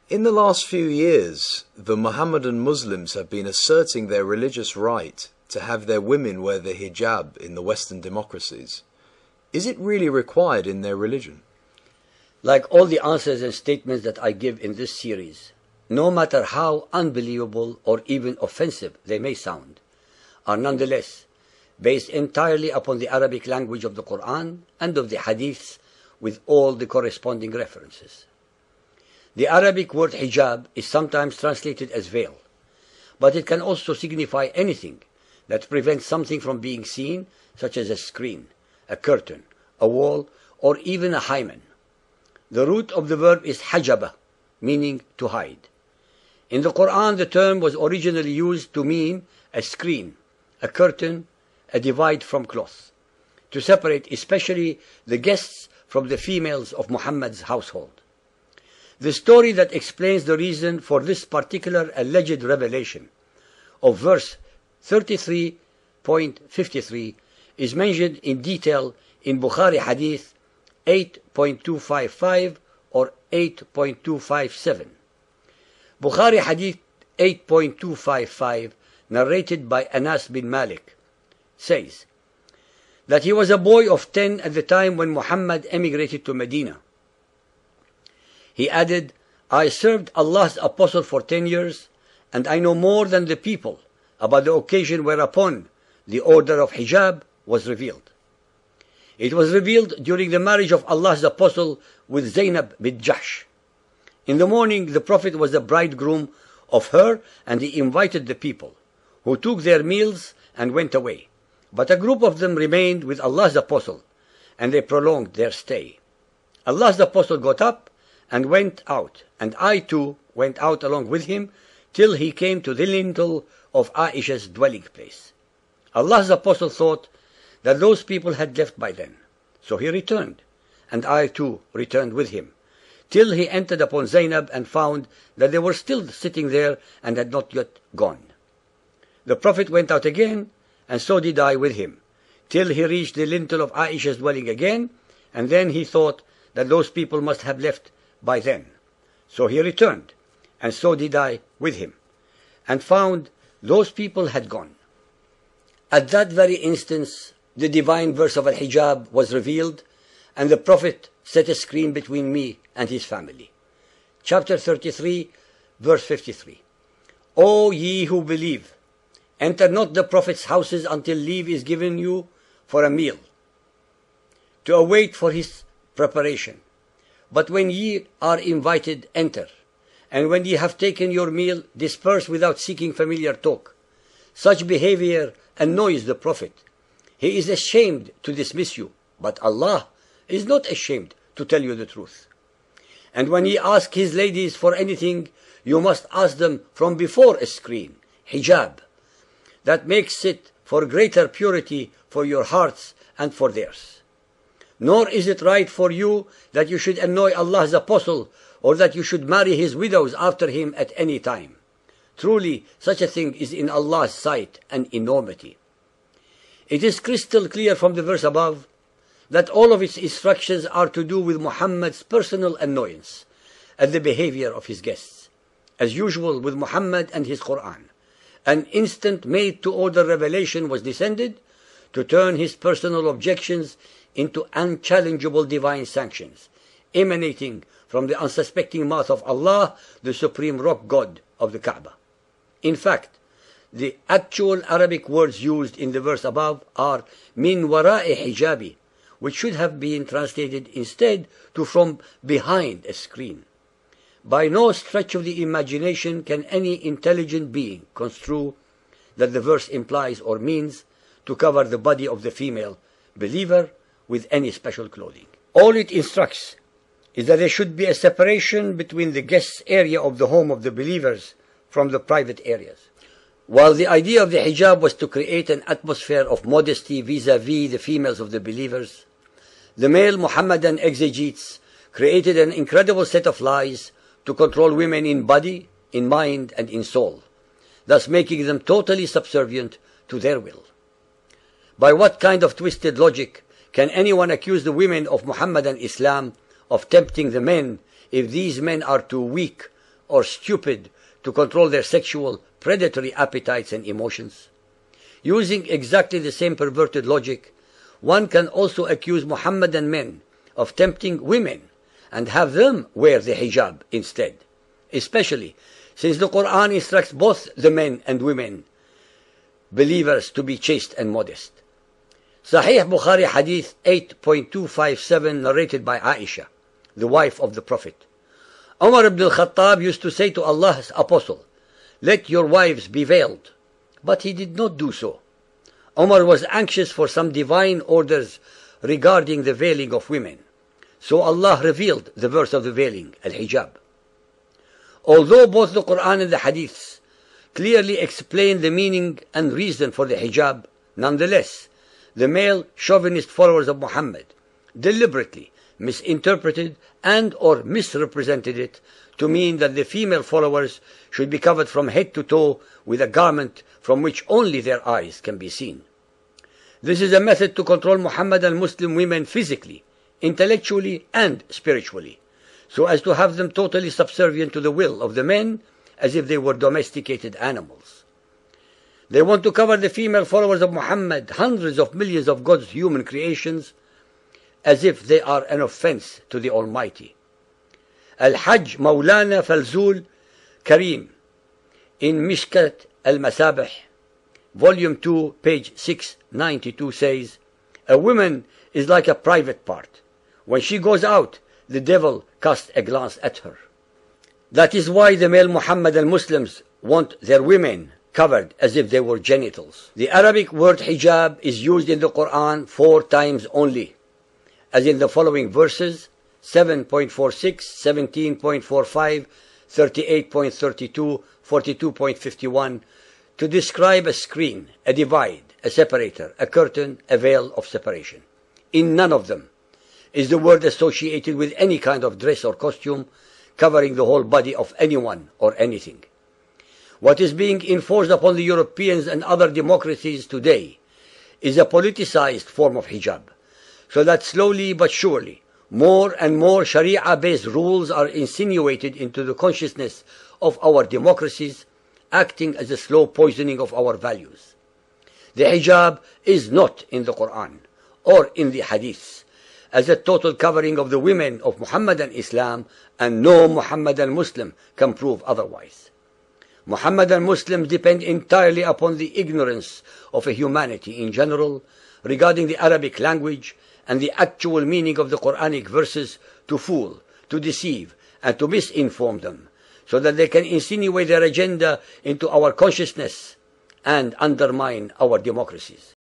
In the last few years, the Mohammedan Muslims have been asserting their religious right to have their women wear the hijab in the Western democracies. Is it really required in their religion? Like all the answers and statements that I give in this series, no matter how unbelievable or even offensive they may sound, are nonetheless based entirely upon the Arabic language of the Qur'an and of the Hadiths with all the corresponding references. The Arabic word hijab is sometimes translated as veil, but it can also signify anything that prevents something from being seen, such as a screen, a curtain, a wall, or even a hymen. The root of the verb is hajaba, meaning to hide. In the Qur'an, the term was originally used to mean a screen, a curtain, a divide from cloth, to separate especially the guests from the females of Muhammad's household. The story that explains the reason for this particular alleged revelation of verse 33.53 is mentioned in detail in Bukhari Hadith 8.255 or 8.257. Bukhari Hadith 8.255, narrated by Anas bin Malik, says that he was a boy of 10 at the time when Muhammad emigrated to Medina. He added, I served Allah's apostle for 10 years, and I know more than the people about the occasion whereupon the order of hijab was revealed. It was revealed during the marriage of Allah's apostle with Zainab bint Jahsh. In the morning, the Prophet was the bridegroom of her, and he invited the people, who took their meals and went away. But a group of them remained with Allah's apostle, and they prolonged their stay. Allah's apostle got up and went out, and I too went out along with him, till he came to the lintel of Aisha's dwelling place. Allah's apostle thought that those people had left by then, so he returned, and I too returned with him, till he entered upon Zainab and found that they were still sitting there and had not yet gone. The Prophet went out again, and so did I with him, till he reached the lintel of Aisha's dwelling again, and then he thought that those people must have left by then. So he returned, and so did I with him, and found those people had gone. At that very instance, the divine verse of Al-Hijab was revealed, and the Prophet set a screen between me and his family. Chapter 33, verse 53. O ye who believe, enter not the Prophet's houses until leave is given you for a meal, to await for his preparation. But when ye are invited, enter, and when ye have taken your meal, disperse without seeking familiar talk. Such behavior annoys the Prophet. He is ashamed to dismiss you, but Allah is not ashamed to tell you the truth. And when ye ask his ladies for anything, you must ask them from before a screen, hijab. That makes it for greater purity for your hearts and for theirs. Nor is it right for you that you should annoy Allah's apostle, or that you should marry his widows after him at any time. Truly, such a thing is in Allah's sight an enormity. It is crystal clear from the verse above that all of its instructions are to do with Muhammad's personal annoyance at the behavior of his guests. As usual with Muhammad and his Qur'an, an instant made-to-order revelation was descended to turn his personal objections into unchallengeable divine sanctions, emanating from the unsuspecting mouth of Allah, the supreme rock God of the Kaaba. In fact, the actual Arabic words used in the verse above are min wara'i hijabi, which should have been translated instead to from behind a screen. By no stretch of the imagination can any intelligent being construe that the verse implies or means to cover the body of the female believer with any special clothing. All it instructs is that there should be a separation between the guest's area of the home of the believers from the private areas. While the idea of the hijab was to create an atmosphere of modesty vis-à-vis the females of the believers, the male Muhammadan exegetes created an incredible set of lies to control women in body, in mind, and in soul, thus making them totally subservient to their will. By what kind of twisted logic can anyone accuse the women of Muhammadan Islam of tempting the men if these men are too weak or stupid to control their sexual, predatory appetites and emotions? Using exactly the same perverted logic, one can also accuse Muhammadan men of tempting women and have them wear the hijab instead, especially since the Qur'an instructs both the men and women believers to be chaste and modest. Sahih Bukhari Hadith 8.257 narrated by Aisha, the wife of the Prophet. Umar ibn al-Khattab used to say to Allah's Apostle, "Let your wives be veiled," but he did not do so. Umar was anxious for some divine orders regarding the veiling of women. So Allah revealed the verse of the veiling, al-hijab. Although both the Quran and the Hadiths clearly explain the meaning and reason for the hijab, nonetheless, the male chauvinist followers of Muhammad deliberately misinterpreted and or misrepresented it to mean that the female followers should be covered from head to toe with a garment from which only their eyes can be seen. This is a method to control Muhammadan Muslim women physically, intellectually and spiritually, so as to have them totally subservient to the will of the men as if they were domesticated animals. They want to cover the female followers of Muhammad, hundreds of millions of God's human creations, as if they are an offense to the Almighty. Al-Hajj Maulana Falzul Karim in Mishkat al-Masabih, Volume 2, page 692 says, "A woman is like a private part. When she goes out, the devil casts a glance at her." That is why the male Muhammadan Muslims want their women covered as if they were genitals. The Arabic word hijab is used in the Quran 4 times only, as in the following verses: 7.46, 17.45, 38.32, 42.51, to describe a screen, a divide, a separator, a curtain, a veil of separation. In none of them is the word associated with any kind of dress or costume covering the whole body of anyone or anything. What is being enforced upon the Europeans and other democracies today is a politicized form of hijab, so that slowly but surely more and more Sharia-based rules are insinuated into the consciousness of our democracies, acting as a slow poisoning of our values. The hijab is not in the Quran or in the Hadiths as a total covering of the women of Muhammadan Islam, and no Muhammadan Muslim can prove otherwise. Muhammadan Muslims depend entirely upon the ignorance of a humanity in general regarding the Arabic language and the actual meaning of the Quranic verses to fool, to deceive, and to misinform them, so that they can insinuate their agenda into our consciousness and undermine our democracies.